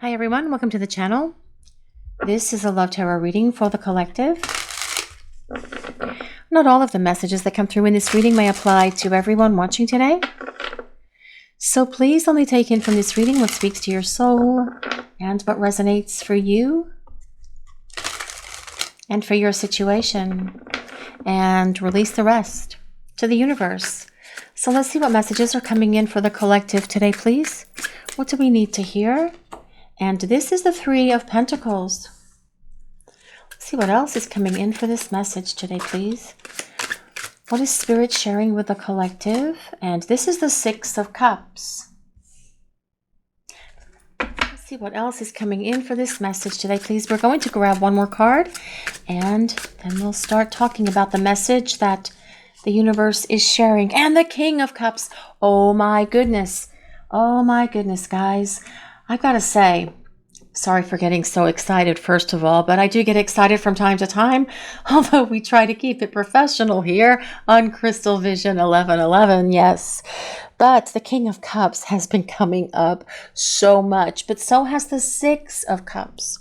Hi everyone, welcome to the channel. This is a love tarot reading for the collective. Not all of the messages that come through in this reading may apply to everyone watching today. So please only take in from this reading what speaks to your soul and what resonates for you and for your situation, and release the rest to the universe. So let's see what messages are coming in for the collective today, please. What do we need to hear? And this is the Three of Pentacles. Let's see what else is coming in for this message today, please. What is Spirit sharing with the collective? And this is the Six of Cups. Let's see what else is coming in for this message today, please. We're going to grab one more card, and then we'll start talking about the message that the universe is sharing. And the King of Cups. Oh my goodness. Oh my goodness, guys. I've got to say, sorry for getting so excited, first of all, but I do get excited from time to time, although we try to keep it professional here on Crystal Vision 1111, yes. But the King of Cups has been coming up so much, but so has the Six of Cups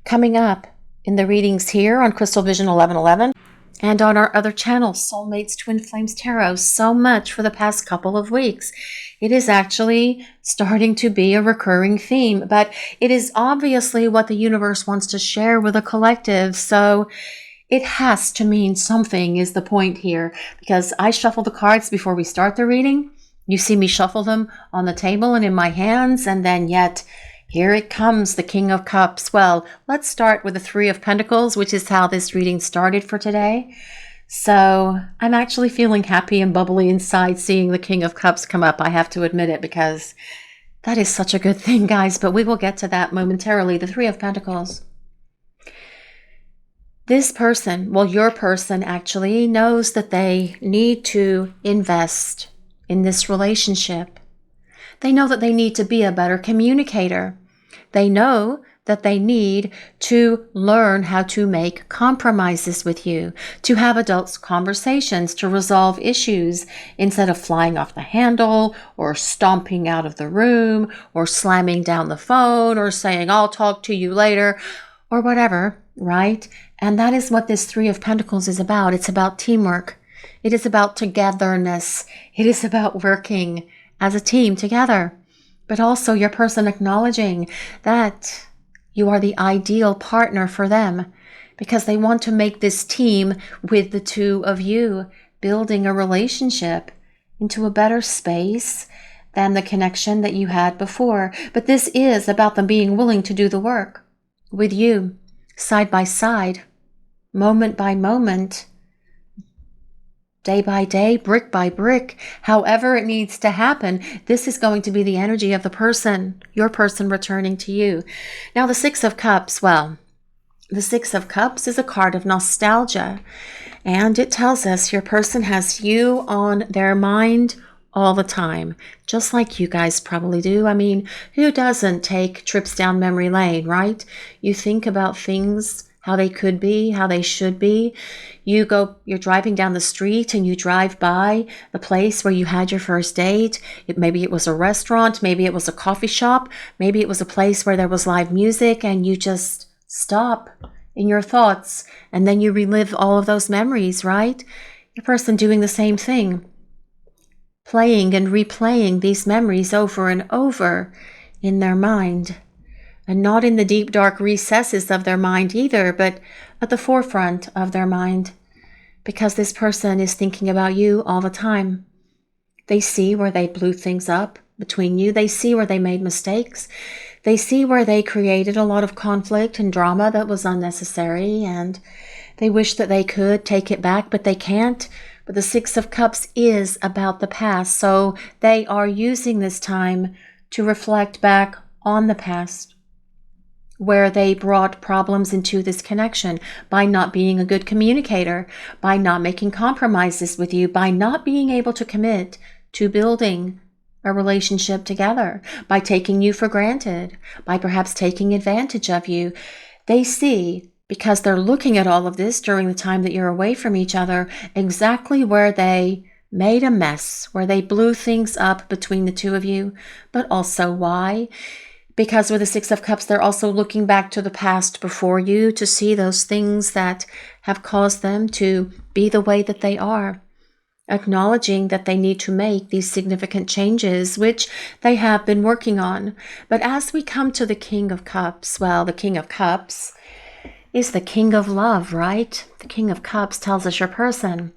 coming up in the readings here on Crystal Vision 1111 and on our other channel, Soulmates Twin Flames Tarot, so much for the past couple of weeks. It is actually starting to be a recurring theme, but it is obviously what the universe wants to share with a collective, so it has to mean something is the point here, because I shuffle the cards before we start the reading. You see me shuffle them on the table and in my hands, and then yet here it comes, the King of Cups. Well, let's start with the Three of Pentacles, which is how this reading started for today. So I'm actually feeling happy and bubbly inside seeing the King of Cups come up. I have to admit it, because that is such a good thing, guys. But we will get to that momentarily. The Three of Pentacles. This person, well, your person actually knows that they need to invest in this relationship. They know that they need to be a better communicator. They know that they need to learn how to make compromises with you, to have adult conversations, to resolve issues instead of flying off the handle or stomping out of the room or slamming down the phone or saying, I'll talk to you later or whatever, right? And that is what this Three of Pentacles is about. It's about teamwork. It is about togetherness. It is about working as a team together, but also your person acknowledging that you are the ideal partner for them, because they want to make this team with the two of you, building a relationship into a better space than the connection that you had before. But this is about them being willing to do the work with you, side by side, moment by moment, day by day, brick by brick, however it needs to happen. This is going to be the energy of the person, your person returning to you. Now, the Six of Cups, well, the Six of Cups is a card of nostalgia, and it tells us your person has you on their mind all the time, just like you guys probably do. I mean, who doesn't take trips down memory lane, right? You think about things, how they could be, how they should be. You're driving down the street and you drive by the place where you had your first date. Maybe it was a restaurant, maybe it was a coffee shop, maybe it was a place where there was live music, and you just stop in your thoughts and then you relive all of those memories, right? Your person doing the same thing, playing and replaying these memories over and over in their mind. And not in the deep, dark recesses of their mind either, but at the forefront of their mind, because this person is thinking about you all the time. They see where they blew things up between you. They see where they made mistakes. They see where they created a lot of conflict and drama that was unnecessary, and they wish that they could take it back, but they can't. But the Six of Cups is about the past, so they are using this time to reflect back on the past, where they brought problems into this connection by not being a good communicator, by not making compromises with you, by not being able to commit to building a relationship together, by taking you for granted, by perhaps taking advantage of you. They see, because they're looking at all of this during the time that you're away from each other, exactly where they made a mess, where they blew things up between the two of you, but also why. Because with the Six of Cups, they're also looking back to the past before you to see those things that have caused them to be the way that they are, acknowledging that they need to make these significant changes, which they have been working on. But as we come to the King of Cups, well, the King of Cups is the King of Love, right? The King of Cups tells us your person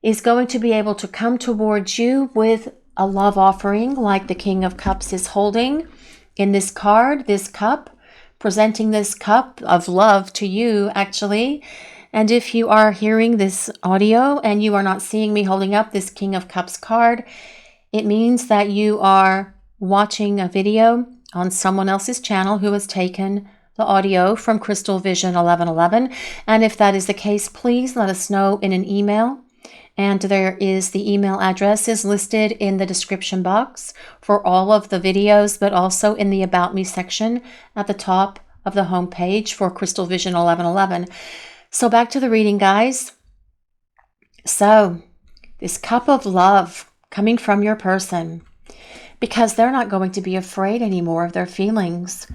is going to be able to come towards you with a love offering like the King of Cups is holding in this card, this cup, presenting this cup of love to you, actually. And if you are hearing this audio and you are not seeing me holding up this King of Cups card, it means that you are watching a video on someone else's channel who has taken the audio from Crystal Vision 1111. And if that is the case, please let us know in an email. And the email address is listed in the description box for all of the videos, but also in the About Me section at the top of the homepage for Crystal Vision 1111. So back to the reading, guys. So this cup of love coming from your person, because they're not going to be afraid anymore of their feelings.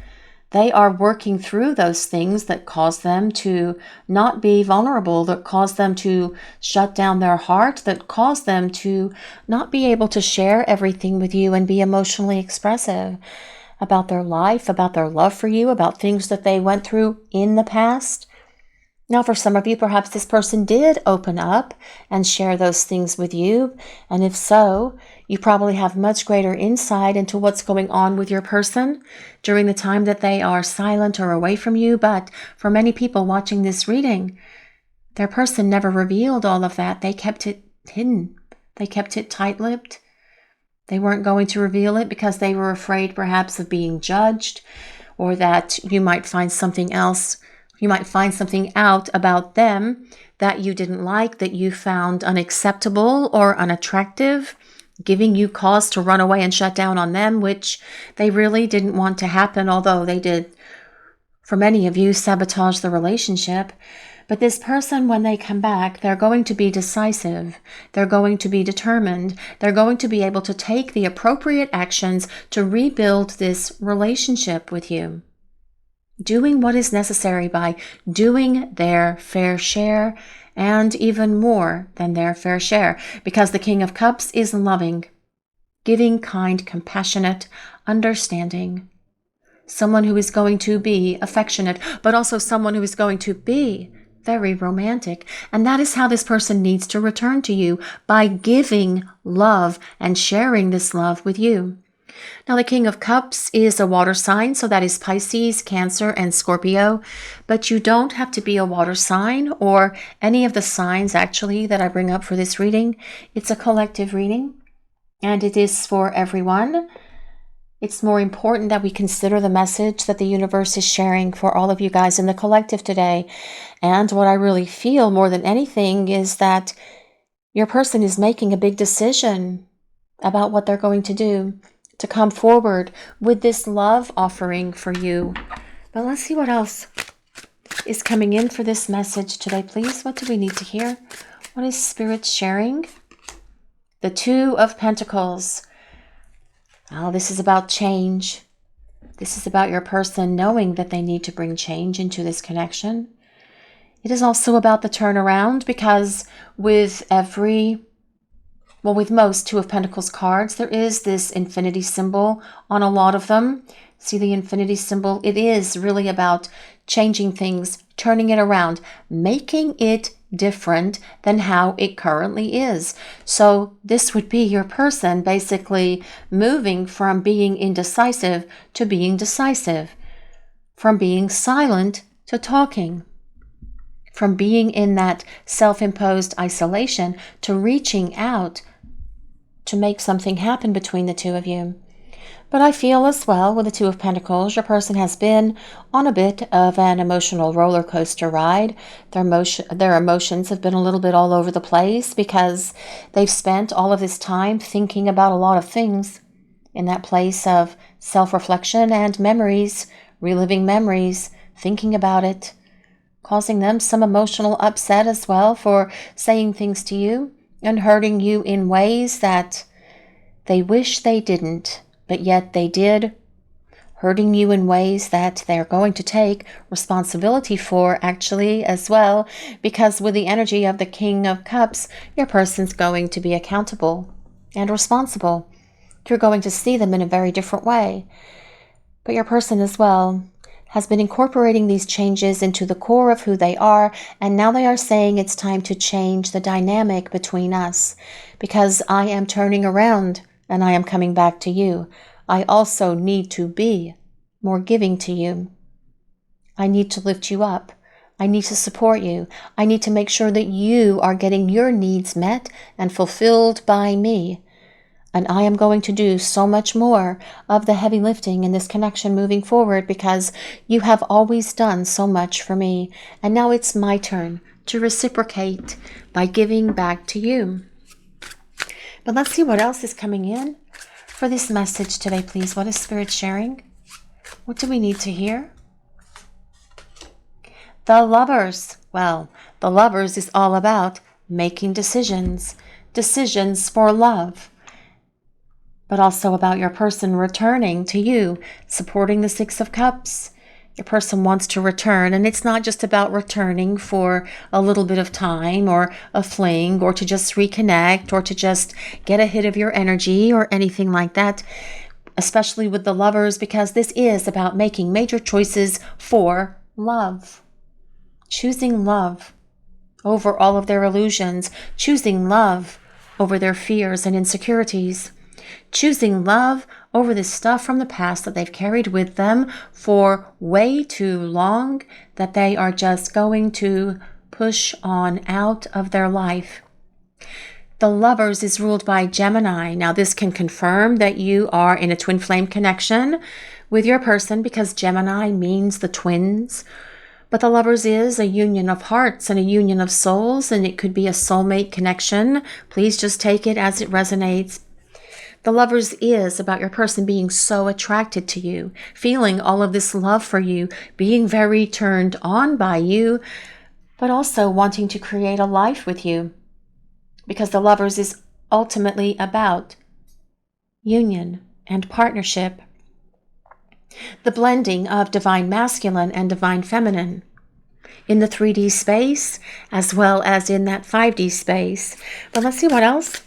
They are working through those things that cause them to not be vulnerable, that cause them to shut down their heart, that cause them to not be able to share everything with you and be emotionally expressive about their life, about their love for you, about things that they went through in the past. Now, for some of you, perhaps this person did open up and share those things with you. And if so, you probably have much greater insight into what's going on with your person during the time that they are silent or away from you. But for many people watching this reading, their person never revealed all of that. They kept it hidden. They kept it tight-lipped. They weren't going to reveal it because they were afraid perhaps of being judged, or that you might find something else. You might find something out about them that you didn't like, that you found unacceptable or unattractive, giving you cause to run away and shut down on them, which they really didn't want to happen, although they did, for many of you, sabotage the relationship. But this person, when they come back, they're going to be decisive. They're going to be determined. They're going to be able to take the appropriate actions to rebuild this relationship with you, doing what is necessary by doing their fair share and even more than their fair share, because the King of Cups is loving, giving, kind, compassionate, understanding. Someone who is going to be affectionate, but also someone who is going to be very romantic. And that is how this person needs to return to you, by giving love and sharing this love with you. Now, the King of Cups is a water sign, so that is Pisces, Cancer, and Scorpio. But you don't have to be a water sign or any of the signs, actually, that I bring up for this reading. It's a collective reading, and it is for everyone. It's more important that we consider the message that the universe is sharing for all of you guys in the collective today. And what I really feel more than anything is that your person is making a big decision about what they're going to do, to come forward with this love offering for you. But let's see what else is coming in for this message today, please. What do we need to hear? What is Spirit sharing? The Two of Pentacles. Oh, this is about change. This is about your person knowing that they need to bring change into this connection. It is also about the turnaround, because with most Two of Pentacles cards, there is this infinity symbol on a lot of them. See the infinity symbol? It is really about changing things, turning it around, making it different than how it currently is. So this would be your person basically moving from being indecisive to being decisive, from being silent to talking, from being in that self-imposed isolation to reaching out to make something happen between the two of you. But I feel as well with the Two of Pentacles, your person has been on a bit of an emotional roller coaster ride. Their emotions have been a little bit all over the place because they've spent all of this time thinking about a lot of things in that place of self-reflection and memories, reliving memories, thinking about it, causing them some emotional upset as well for saying things to you and hurting you in ways that they wish they didn't, but yet they did. hurting you in ways that they're going to take responsibility for, actually, as well, because with the energy of the King of Cups, your person's going to be accountable and responsible. You're going to see them in a very different way. But your person as well has been incorporating these changes into the core of who they are, and now they are saying it's time to change the dynamic between us, because I am turning around and I am coming back to you. I also need to be more giving to you. I need to lift you up. I need to support you. I need to make sure that you are getting your needs met and fulfilled by me. And I am going to do so much more of the heavy lifting in this connection moving forward, because you have always done so much for me. And now it's my turn to reciprocate by giving back to you. But let's see what else is coming in for this message today, please. What is Spirit sharing? What do we need to hear? The Lovers. Well, the Lovers is all about making decisions. Decisions for love. But also about your person returning to you, supporting the Six of Cups. Your person wants to return, and it's not just about returning for a little bit of time or a fling or to just reconnect or to just get a hit of your energy or anything like that, especially with the Lovers, because this is about making major choices for love. Choosing love over all of their illusions, choosing love over their fears and insecurities. Choosing love over the stuff from the past that they've carried with them for way too long, that they are just going to push on out of their life. The Lovers is ruled by Gemini. Now, this can confirm that you are in a twin flame connection with your person, because Gemini means the twins. But the Lovers is a union of hearts and a union of souls, and it could be a soulmate connection. Please just take it as it resonates. The Lovers is about your person being so attracted to you, feeling all of this love for you, being very turned on by you, but also wanting to create a life with you. Because the Lovers is ultimately about union and partnership. The blending of divine masculine and divine feminine in the 3D space as well as in that 5D space. But let's see what else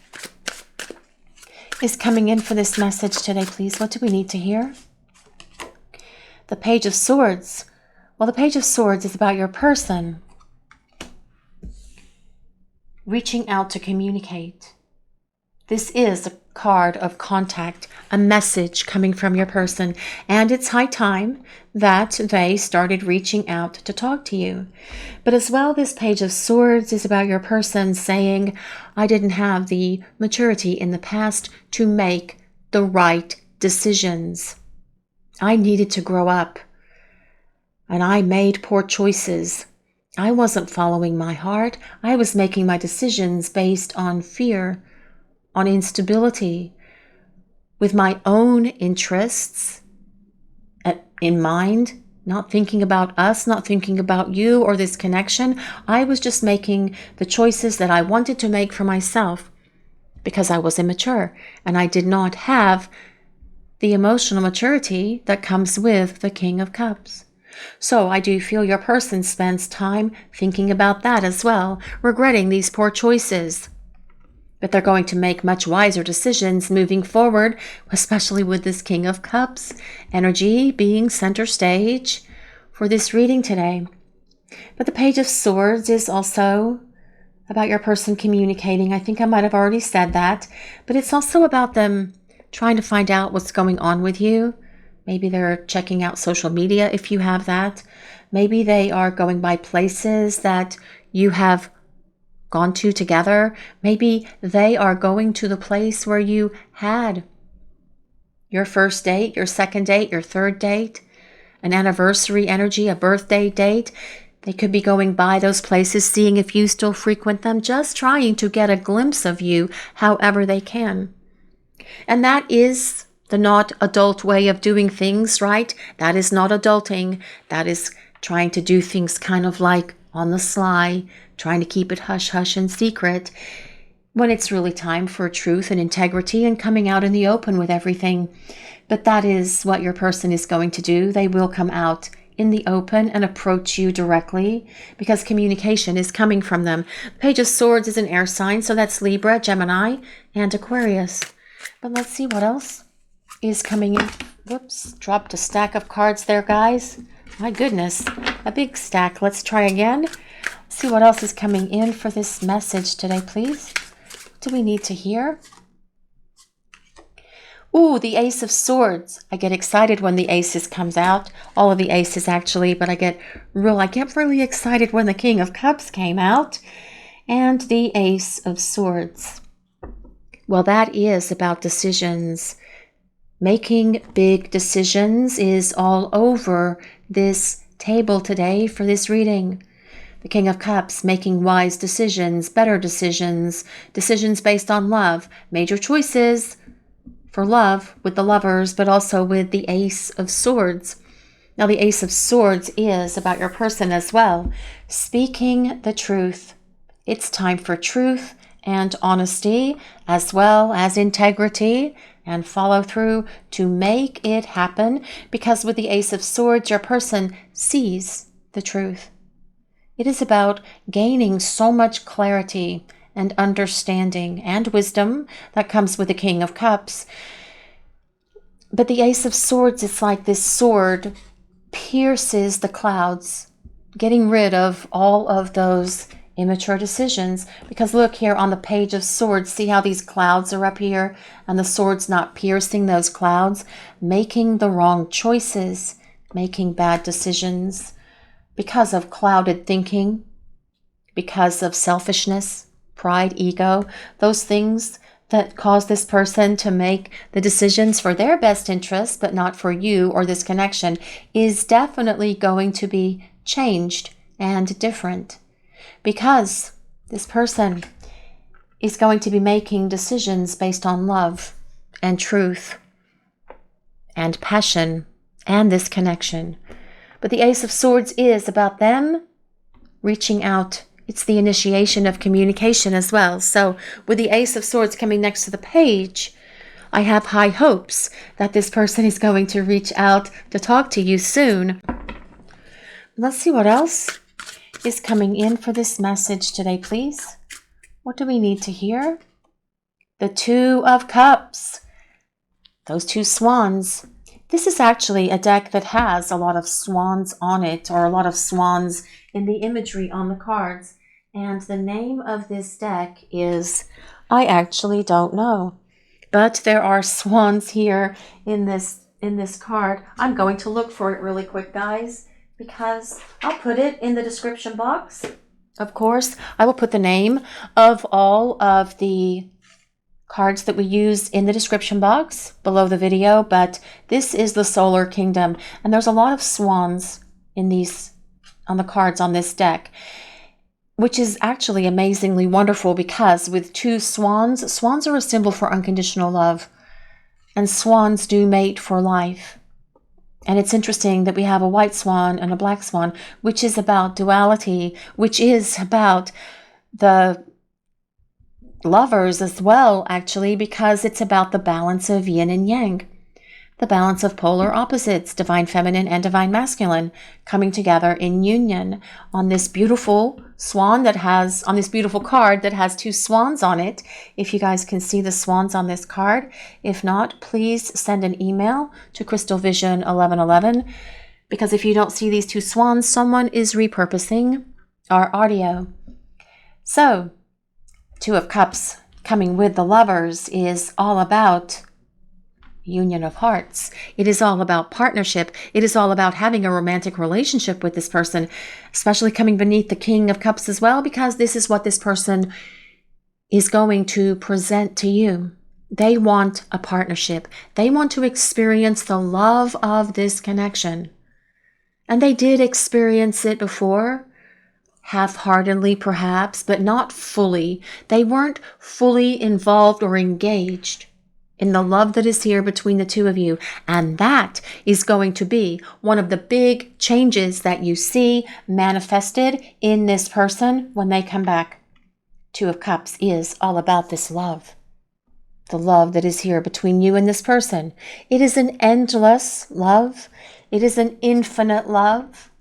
is coming in for this message today, please. What do we need to hear? The Page of Swords. Well, the Page of Swords is about your person reaching out to communicate. This is a card of contact, a message coming from your person, and it's high time that they started reaching out to talk to you. But as well, this Page of Swords is about your person saying, I didn't have the maturity in the past to make the right decisions. I needed to grow up, and I made poor choices. I wasn't following my heart. I was making my decisions based on fear, on instability, with my own interests in mind, not thinking about us, not thinking about you or this connection. I was just making the choices that I wanted to make for myself because I was immature and I did not have the emotional maturity that comes with the King of Cups. So I do feel your person spends time thinking about that as well, regretting these poor choices. But they're going to make much wiser decisions moving forward, especially with this King of Cups energy being center stage for this reading today. But the Page of Swords is also about your person communicating. I think I might have already said that, but it's also about them trying to find out what's going on with you. Maybe they're checking out social media if you have that. Maybe they are going by places that you have gone to together. Maybe they are going to the place where you had your first date, your second date, your third date, an anniversary energy, a birthday date. They could be going by those places, seeing if you still frequent them, just trying to get a glimpse of you however they can. And that is the not adult way of doing things, right? That is not adulting. That is trying to do things kind of like on the sly, trying to keep it hush-hush and secret, when it's really time for truth and integrity and coming out in the open with everything. But that is what your person is going to do. They will come out in the open and approach you directly because communication is coming from them. The Page of Swords is an air sign, so that's Libra, Gemini, and Aquarius. But let's see what else is coming in. Whoops, dropped a stack of cards there, guys. My goodness, a big stack. Let's try again. Let's see what else is coming in for this message today, please. What do we need to hear? Ooh, the Ace of Swords. I get excited when the Aces comes out. All of the Aces, actually, but I get really excited when the King of Cups came out. And the Ace of Swords. Well, that is about decisions. Making big decisions is all over this table today for this reading. The King of Cups, making wise decisions, better decisions, decisions based on love, major choices for love with the lovers, but also with the Ace of Swords. Now, the Ace of Swords is about your person as well. Speaking the truth. It's time for truth and honesty, as well as integrity and follow through to make it happen, because with the Ace of Swords, your person sees the truth. It is about gaining so much clarity and understanding and wisdom that comes with the King of Cups. But the Ace of Swords, it's like this sword pierces the clouds, getting rid of all of those immature decisions. Because look here on the Page of Swords, see how these clouds are up here and the sword's not piercing those clouds, making the wrong choices, making bad decisions because of clouded thinking, because of selfishness, pride, ego, those things that cause this person to make the decisions for their best interest, but not for you or this connection, is definitely going to be changed and different. Because this person is going to be making decisions based on love and truth and passion and this connection. But the Ace of Swords is about them reaching out. It's the initiation of communication as well. So with the Ace of Swords coming next to the page, I have high hopes that this person is going to reach out to talk to you soon. Let's see what else is coming in for this message today, please. What do we need to hear? The Two of Cups. Those two swans. This is actually a deck that has a lot of swans on it, or a lot of swans in the imagery on the cards. And the name of this deck is, I actually don't know. But there are swans here in this card. I'm going to look for it really quick, guys, because I'll put it in the description box. Of course, I will put the name of all of the cards that we use in the description box below the video, but this is the Solar Kingdom, and there's a lot of swans in these, on the cards on this deck, which is actually amazingly wonderful, because with two swans, swans are a symbol for unconditional love, and swans do mate for life. And it's interesting that we have a white swan and a black swan, which is about duality, which is about the lovers as well, actually, because it's about the balance of yin and yang, the balance of polar opposites, divine feminine and divine masculine, coming together in union on this beautiful swan that has, on this beautiful card that has two swans on it. If you guys can see the swans on this card. If not, please send an email to crystalvision1111, because if you don't see these two swans, someone is repurposing our audio. So, Two of Cups coming with the lovers is all about union of hearts. It is all about partnership. It is all about having a romantic relationship with this person, especially coming beneath the King of Cups as well, because this is what this person is going to present to you. They want a partnership. They want to experience the love of this connection. And they did experience it before, half-heartedly perhaps, but not fully. They weren't fully involved or engaged in the love that is here between the two of you. And that is going to be one of the big changes that you see manifested in this person when they come back. Two of Cups is all about this love. the love that is here between you and this person. It is an endless love. It is an infinite love.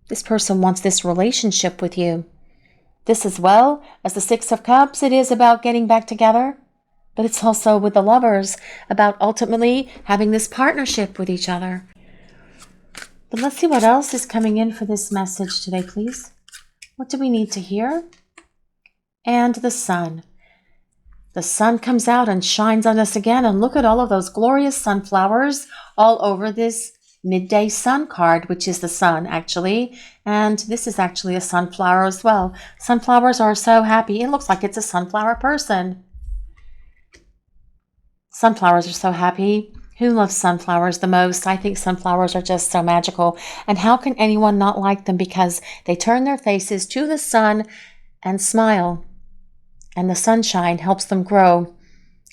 This person wants this relationship with you. This as well as the Six of Cups, it is about getting back together. But it's also with the Lovers about ultimately having this partnership with each other. But let's see what else is coming in for this message today, please. What do we need to hear? And the sun. The sun comes out and shines on us again. And look at all of those glorious sunflowers all over this midday sun card, which is the sun, actually. And this is actually a sunflower as well. Sunflowers are so happy. It looks like it's a sunflower person. Sunflowers are so happy. Who loves sunflowers the most? I think sunflowers are just so magical. And how can anyone not like them? Because they turn their faces to the sun and smile. And the sunshine helps them grow.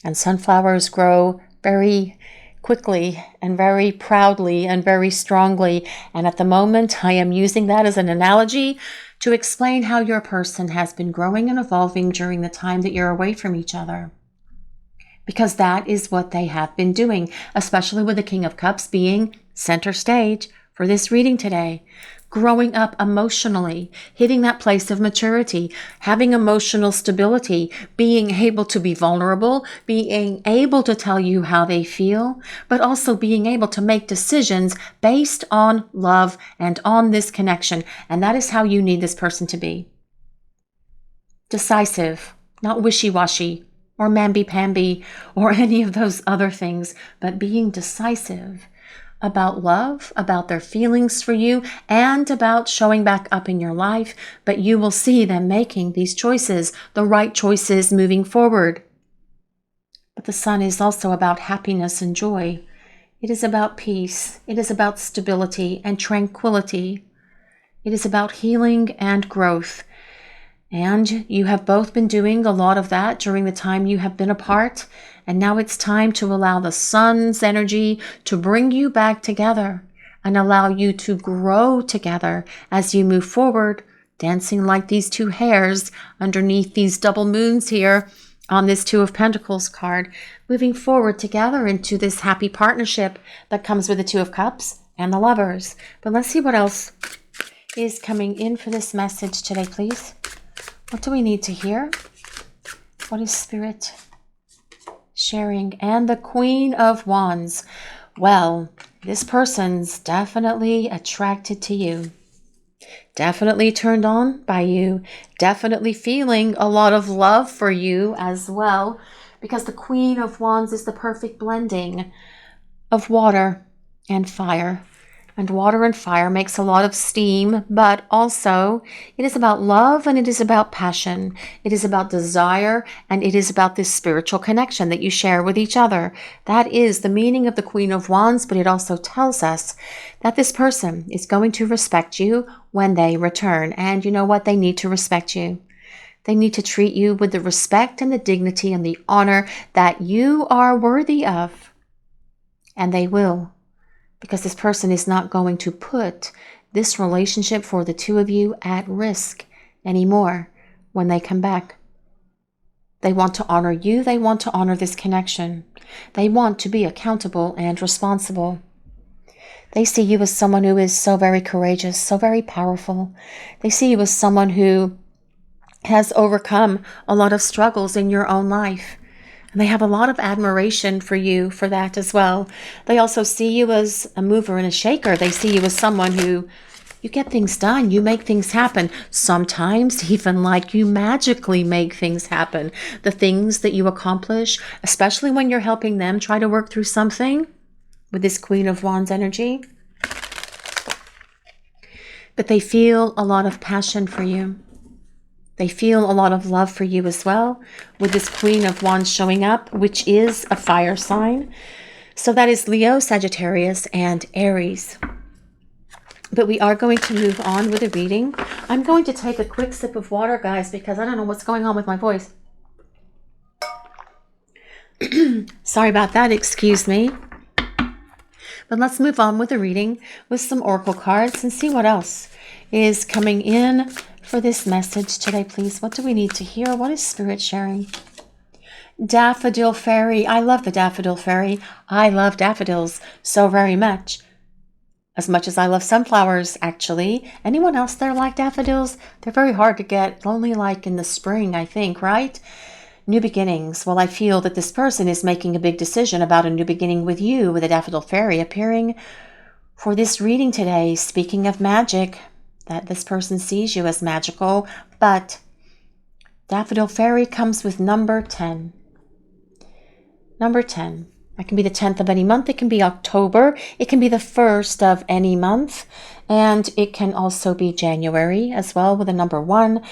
And sunflowers grow very quickly and very proudly and very strongly. And at the moment, I am using that as an analogy to explain how your person has been growing and evolving during the time that you're away from each other. Because that is what they have been doing, especially with the King of Cups being center stage for this reading today. Growing up emotionally, hitting that place of maturity, having emotional stability, being able to be vulnerable, being able to tell you how they feel, but also being able to make decisions based on love and on this connection. And that is how you need this person to be. Decisive, not wishy-washy, or mamby-pamby, or any of those other things, but being decisive about love, about their feelings for you, and about showing back up in your life. But you will see them making these choices, the right choices moving forward. But the sun is also about happiness and joy. It is about peace. It is about stability and tranquility. It is about healing and growth. And you have both been doing a lot of that during the time you have been apart. And now it's time to allow the sun's energy to bring you back together and allow you to grow together as you move forward, dancing like these two hares underneath these double moons here on this Two of Pentacles card, moving forward together into this happy partnership that comes with the Two of Cups and the Lovers. But let's see what else is coming in for this message today, please. What do we need to hear? What is Spirit sharing? And the Queen of Wands. Well, this person's definitely attracted to you. Definitely turned on by you. Definitely feeling a lot of love for you as well. Because the Queen of Wands is the perfect blending of water and fire. And water and fire makes a lot of steam, but also it is about love and it is about passion. It is about desire and it is about this spiritual connection that you share with each other. That is the meaning of the Queen of Wands, but it also tells us that this person is going to respect you when they return. And you know what? They need to respect you. They need to treat you with the respect and the dignity and the honor that you are worthy of. And they will. Because this person is not going to put this relationship for the two of you at risk anymore when they come back. They want to honor you. They want to honor this connection. They want to be accountable and responsible. They see you as someone who is so very courageous, so very powerful. They see you as someone who has overcome a lot of struggles in your own life. And they have a lot of admiration for you for that as well. They also see you as a mover and a shaker. They see you as someone who, you get things done, you make things happen. Sometimes even like you magically make things happen. The things that you accomplish, especially when you're helping them try to work through something with this Queen of Wands energy. But they feel a lot of passion for you. They feel a lot of love for you as well, with this Queen of Wands showing up, which is a fire sign. So that is Leo, Sagittarius, and Aries. But we are going to move on with the reading. I'm going to take a quick sip of water, guys, because I don't know what's going on with my voice. Sorry about that, excuse me. But let's move on with the reading with some oracle cards and see what else is coming in for this message today, please. What do we need to hear? What is Spirit sharing? Daffodil fairy. I love the daffodil fairy. I love daffodils so very much. As much as I love sunflowers, actually. Anyone else there like daffodils? They're very hard to get, only like in the spring, I think, right? New beginnings. Well, I feel that this person is making a big decision about a new beginning with you, with a daffodil fairy appearing for this reading today. Speaking of magic, that this person sees you as magical, but daffodil fairy comes with number 10. Number 10. That can be the 10th of any month. It can be October. It can be the 1st of any month. And it can also be January as well with a number 1.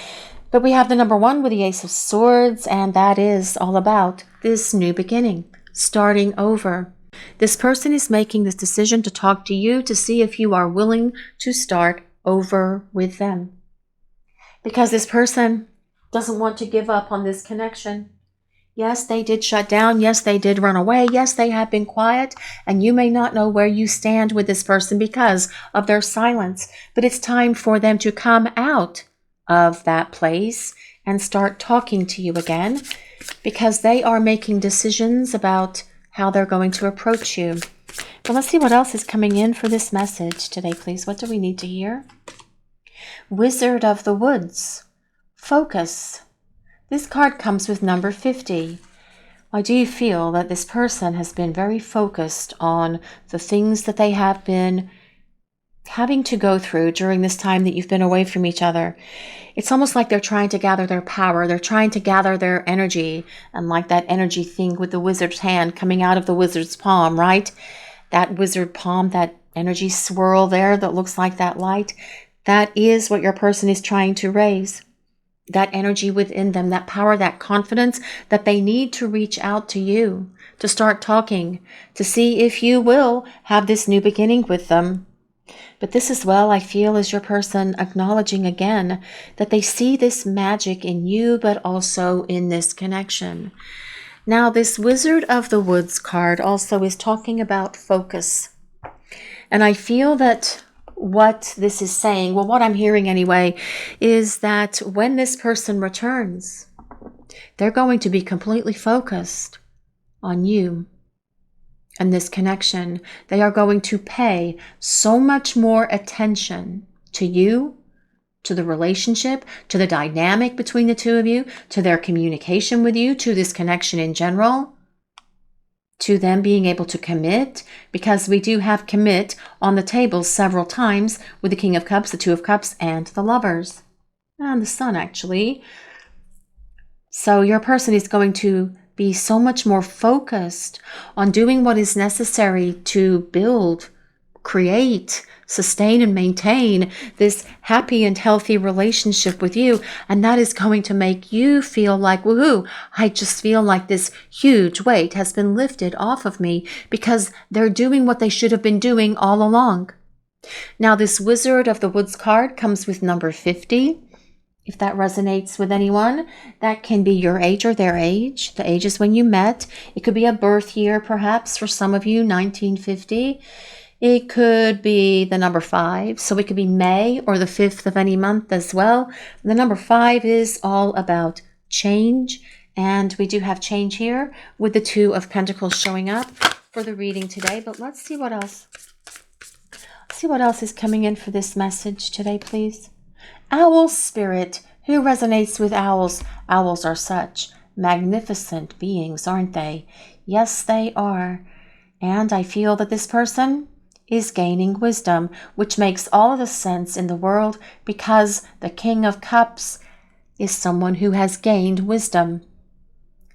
But we have the number 1 with the Ace of Swords, and that is all about this new beginning, starting over. This person is making this decision to talk to you to see if you are willing to start over with them. Because this person doesn't want to give up on this connection. Yes, they did shut down. Yes, they did run away. Yes, they have been quiet. And you may not know where you stand with this person because of their silence. But it's time for them to come out of that place and start talking to you again, because they are making decisions about how they're going to approach you. But let's see what else is coming in for this message today, please. What do we need to hear? Wizard of the Woods. Focus. This card comes with number 50. I do feel that this person has been very focused on the things that they have been having to go through during this time that you've been away from each other. It's almost like they're trying to gather their power. They're trying to gather their energy. And like that energy thing with the wizard's hand coming out of the wizard's palm, right? That wizard palm, that energy swirl there that looks like that light. That is what your person is trying to raise. That energy within them, that power, that confidence that they need to reach out to you, to start talking, to see if you will have this new beginning with them. But this as well, I feel, is your person acknowledging again that they see this magic in you, but also in this connection. Now, this Wizard of the Woods card also is talking about focus. And I feel that what this is saying, well, what I'm hearing anyway, is that when this person returns, they're going to be completely focused on you and this connection. They are going to pay so much more attention to you, to the relationship, to the dynamic between the two of you, to their communication with you, to this connection in general, to them being able to commit, because we do have commit on the table several times with the King of Cups, the Two of Cups, and the Lovers, and the Sun, actually. So your person is going to be so much more focused on doing what is necessary to build, create, sustain, and maintain this happy and healthy relationship with you. And that is going to make you feel like, woohoo, I just feel like this huge weight has been lifted off of me because they're doing what they should have been doing all along. Now, this Wizard of the Woods card comes with number 50. If that resonates with anyone, that can be your age or their age. The age is when you met. It could be a birth year, perhaps, for some of you, 1950. It could be the number 5. So it could be May or the 5th of any month as well. The number 5 is all about change. And we do have change here with the 2 of Pentacles showing up for the reading today. But let's see what else. Let's see what else is coming in for this message today, please. Owl spirit. Who resonates with owls? Owls are such magnificent beings, aren't they? Yes, they are. And I feel that this person is gaining wisdom, which makes all of the sense in the world because the King of Cups is someone who has gained wisdom.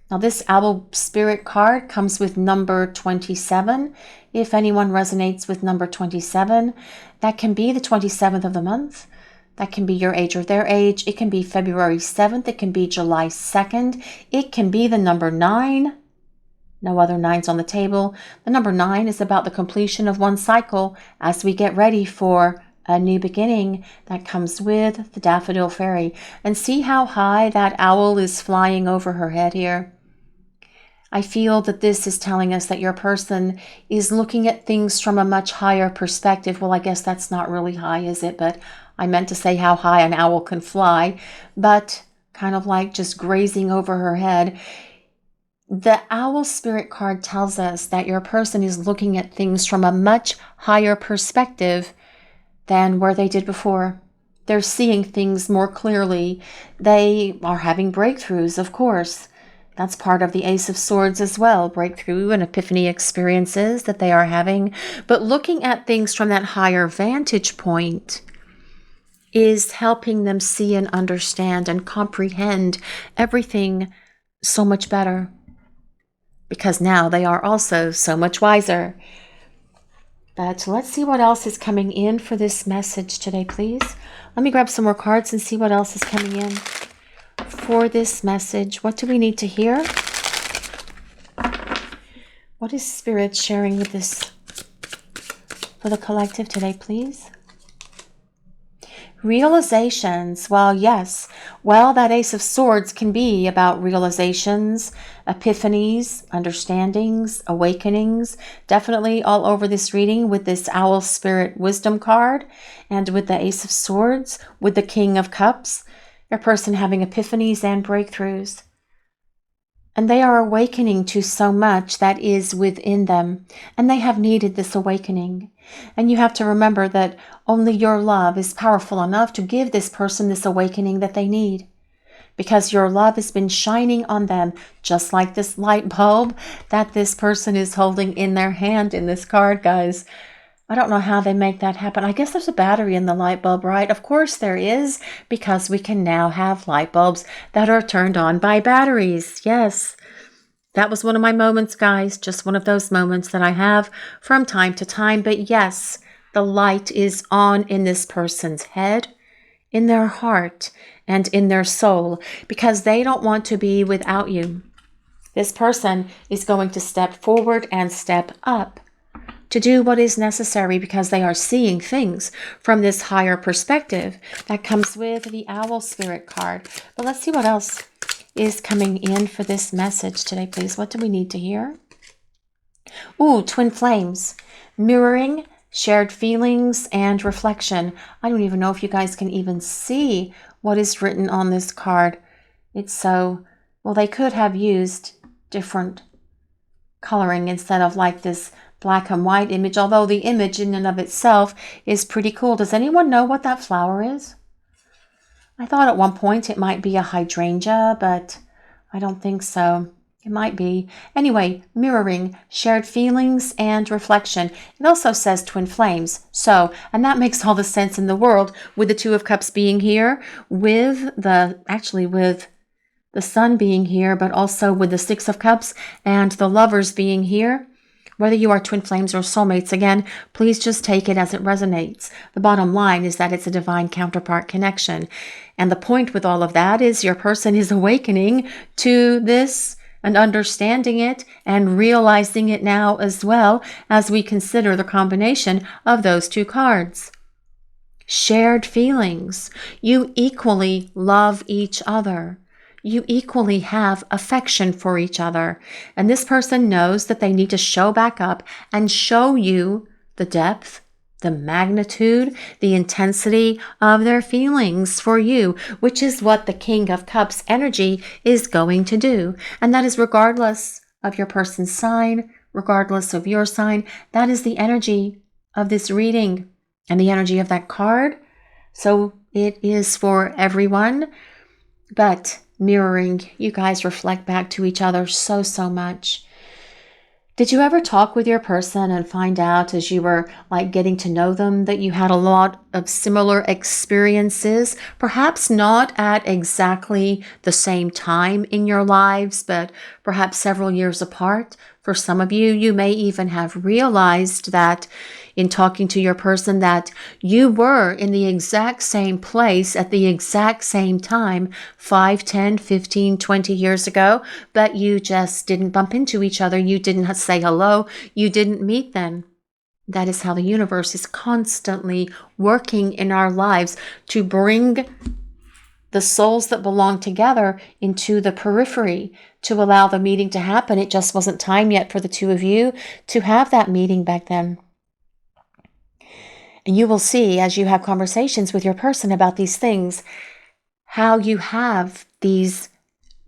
Now, this owl spirit card comes with number 27. If anyone resonates with number 27, that can be the 27th of the month. That can be your age or their age. It can be February 7th. It can be July 2nd. It can be the number 9. No other 9s on the table. The number 9 is about the completion of one cycle as we get ready for a new beginning that comes with the Daffodil Fairy. And see how high that owl is flying over her head here. I feel that this is telling us that your person is looking at things from a much higher perspective. Well, I guess that's not really high, is it? But I meant to say how high an owl can fly, but kind of like just grazing over her head. The Owl Spirit card tells us that your person is looking at things from a much higher perspective than where they did before. They're seeing things more clearly. They are having breakthroughs, of course. That's part of the Ace of Swords as well, breakthrough and epiphany experiences that they are having. But looking at things from that higher vantage point is helping them see and understand and comprehend everything so much better. Because now they are also so much wiser. But let's see what else is coming in for this message today, please. Let me grab some more cards and see what else is coming in for this message. What do we need to hear? What is Spirit sharing with this for the collective today, please? Realizations. Well, yes. Well, that Ace of Swords can be about realizations, epiphanies, understandings, awakenings. Definitely all over this reading with this Owl Spirit Wisdom card and with the Ace of Swords, with the King of Cups. Your person having epiphanies and breakthroughs. And they are awakening to so much that is within them. And they have needed this awakening. And you have to remember that only your love is powerful enough to give this person this awakening that they need. Because your love has been shining on them, just like this light bulb that this person is holding in their hand in this card, guys. I don't know how they make that happen. I guess there's a battery in the light bulb, right? Of course there is, because we can now have light bulbs that are turned on by batteries. Yes, that was one of my moments, guys. Just one of those moments that I have from time to time. But yes, the light is on in this person's head, in their heart, and in their soul, because they don't want to be without you. This person is going to step forward and step up to do what is necessary because they are seeing things from this higher perspective that comes with the Owl Spirit card. But let's see what else is coming in for this message today, please. What do we need to hear? Ooh, twin flames, mirroring, shared feelings, and reflection. I don't even know if you guys can even see what is written on this card. It's so, well, they could have used different coloring instead of like this black and white image, although the image in and of itself is pretty cool. Does anyone know what that flower is? I thought at one point it might be a hydrangea, but I don't think so. It might be. Anyway, mirroring, shared feelings, and reflection. It also says twin flames. So, and that makes all the sense in the world with the Two of Cups being here, with the Sun being here, but also with the Six of Cups and the Lovers being here. Whether you are twin flames or soulmates, again, please just take it as it resonates. The bottom line is that it's a divine counterpart connection. And the point with all of that is your person is awakening to this and understanding it and realizing it now as well as we consider the combination of those two cards. Shared feelings. You equally love each other. You equally have affection for each other. And this person knows that they need to show back up and show you the depth, the magnitude, the intensity of their feelings for you, which is what the King of Cups energy is going to do. And that is regardless of your person's sign, regardless of your sign. That is the energy of this reading and the energy of that card. So it is for everyone. But mirroring, you guys reflect back to each other so much. Did you ever talk with your person and find out as you were like getting to know them that you had a lot of similar experiences? Perhaps not at exactly the same time in your lives, but perhaps several years apart. For some of you, you may even have realized that in talking to your person that you were in the exact same place at the exact same time 5, 10, 15, 20 years ago, but you just didn't bump into each other. You didn't say hello. You didn't meet them. That is how the universe is constantly working in our lives to bring the souls that belong together into the periphery to allow the meeting to happen. It just wasn't time yet for the two of you to have that meeting back then. And you will see as you have conversations with your person about these things, how you have these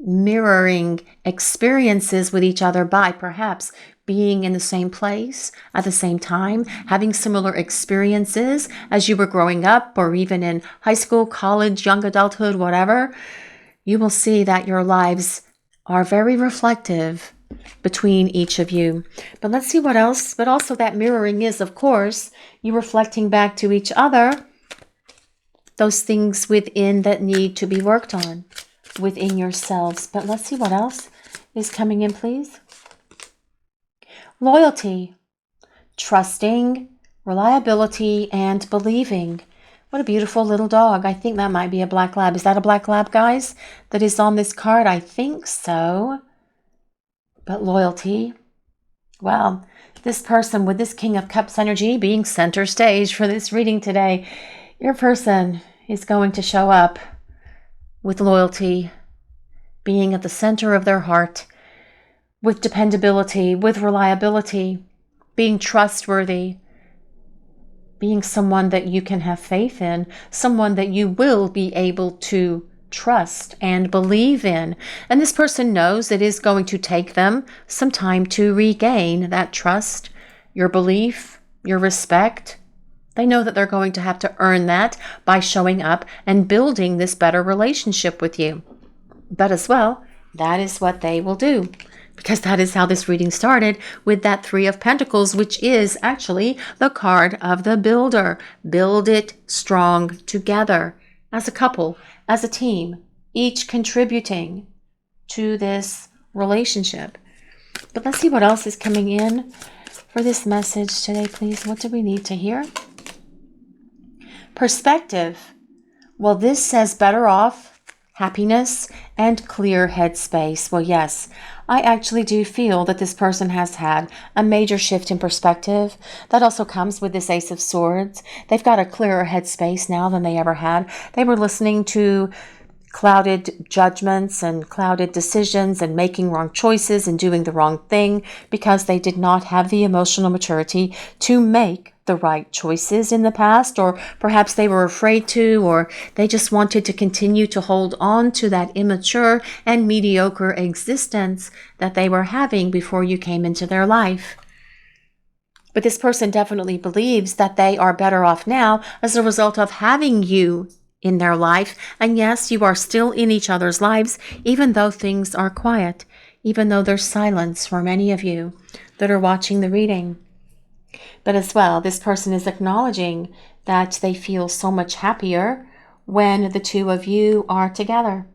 mirroring experiences with each other by perhaps being in the same place at the same time, having similar experiences as you were growing up, or even in high school, college, young adulthood, whatever, you will see that your lives are very reflective between each of you. But let's see what else. But also that mirroring is, of course, you reflecting back to each other those things within that need to be worked on within yourselves. But let's see what else is coming in, please. Loyalty, trusting, reliability, and believing. What a beautiful little dog. I think that might be a black lab. Is that a black lab, guys, that is on this card? I think so. But loyalty. Well, this person with this King of Cups energy being center stage for this reading today, your person is going to show up with loyalty, being at the center of their heart, with dependability, with reliability, being trustworthy, being someone that you can have faith in, someone that you will be able to trust and believe in. And this person knows it is going to take them some time to regain that trust, your belief, your respect. They know that they're going to have to earn that by showing up and building this better relationship with you. But as well, that is what they will do, because that is how this reading started with that Three of Pentacles, which is actually the card of the builder. Build it strong together as a couple, as a team, each contributing to this relationship. But let's see what else is coming in for this message today, please. What do we need to hear? Perspective. Well, this says better off, happiness, and clear headspace. Well, yes, I actually do feel that this person has had a major shift in perspective. That also comes with this Ace of Swords. They've got a clearer headspace now than they ever had. They were listening to clouded judgments and clouded decisions and making wrong choices and doing the wrong thing because they did not have the emotional maturity to make the right choices in the past, or perhaps they were afraid to, or they just wanted to continue to hold on to that immature and mediocre existence that they were having before you came into their life. But this person definitely believes that they are better off now as a result of having you in their life. And yes, you are still in each other's lives, even though things are quiet, even though there's silence for many of you that are watching the reading. But as well, this person is acknowledging that they feel so much happier when the two of you are together.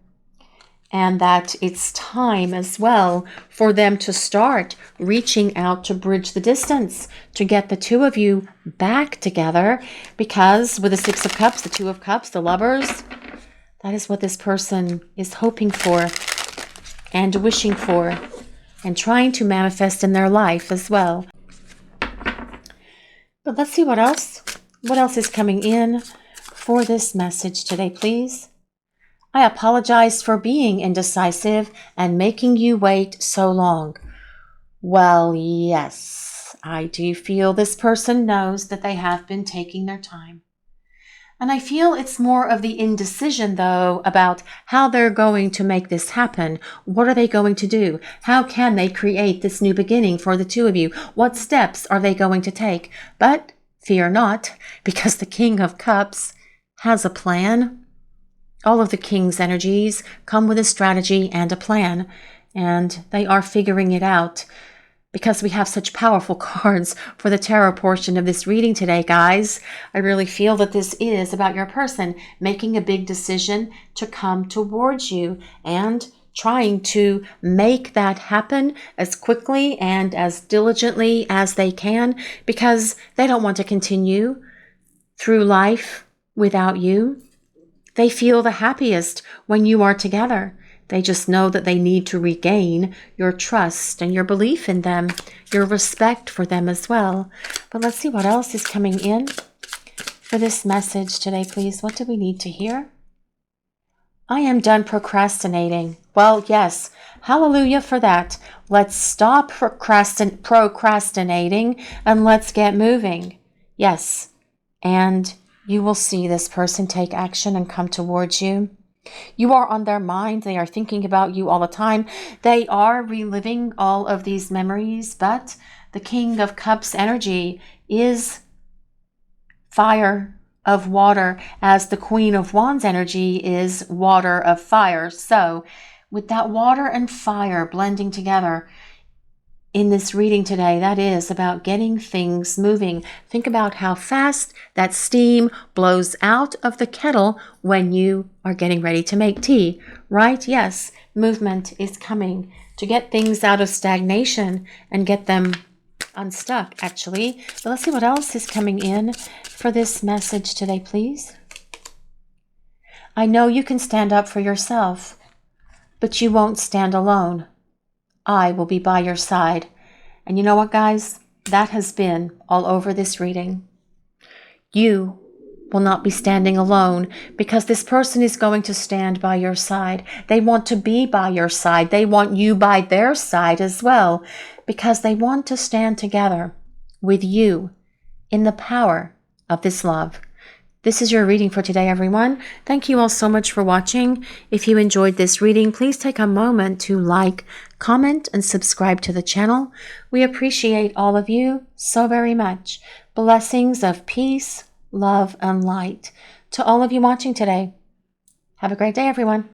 And that it's time as well for them to start reaching out to bridge the distance, to get the two of you back together. Because with the Six of Cups, the Two of Cups, the Lovers, that is what this person is hoping for and wishing for and trying to manifest in their life as well. But let's see what else. What else is coming in for this message today, please? I apologize for being indecisive and making you wait so long. Well, yes, I do feel this person knows that they have been taking their time. And I feel it's more of the indecision, though, about how they're going to make this happen. What are they going to do? How can they create this new beginning for the two of you? What steps are they going to take? But fear not, because the King of Cups has a plan. All of the King's energies come with a strategy and a plan, and they are figuring it out. Because we have such powerful cards for the tarot portion of this reading today, guys. I really feel that this is about your person making a big decision to come towards you and trying to make that happen as quickly and as diligently as they can, because they don't want to continue through life without you. They feel the happiest when you are together. They just know that they need to regain your trust and your belief in them, your respect for them as well. But let's see what else is coming in for this message today, please. What do we need to hear? I am done procrastinating. Well, yes, hallelujah for that. Let's stop procrastinating and let's get moving. Yes, and you will see this person take action and come towards you. You are on their mind. They are thinking about you all the time. They are reliving all of these memories, but the King of Cups energy is fire of water, as the Queen of Wands energy is water of fire. So with that water and fire blending together in this reading today, that is about getting things moving. Think about how fast that steam blows out of the kettle when you are getting ready to make tea, right? Yes, movement is coming to get things out of stagnation and get them unstuck, actually. But let's see what else is coming in for this message today, please. I know you can stand up for yourself, but you won't stand alone. I will be by your side. And you know what, guys? That has been all over this reading. You will not be standing alone, because this person is going to stand by your side. They want to be by your side. They want you by their side as well, because they want to stand together with you in the power of this love. This is your reading for today, everyone. Thank you all so much for watching. If you enjoyed this reading, please take a moment to like, comment, and subscribe to the channel. We appreciate all of you so very much. Blessings of peace, love, and light to all of you watching today. Have a great day, everyone.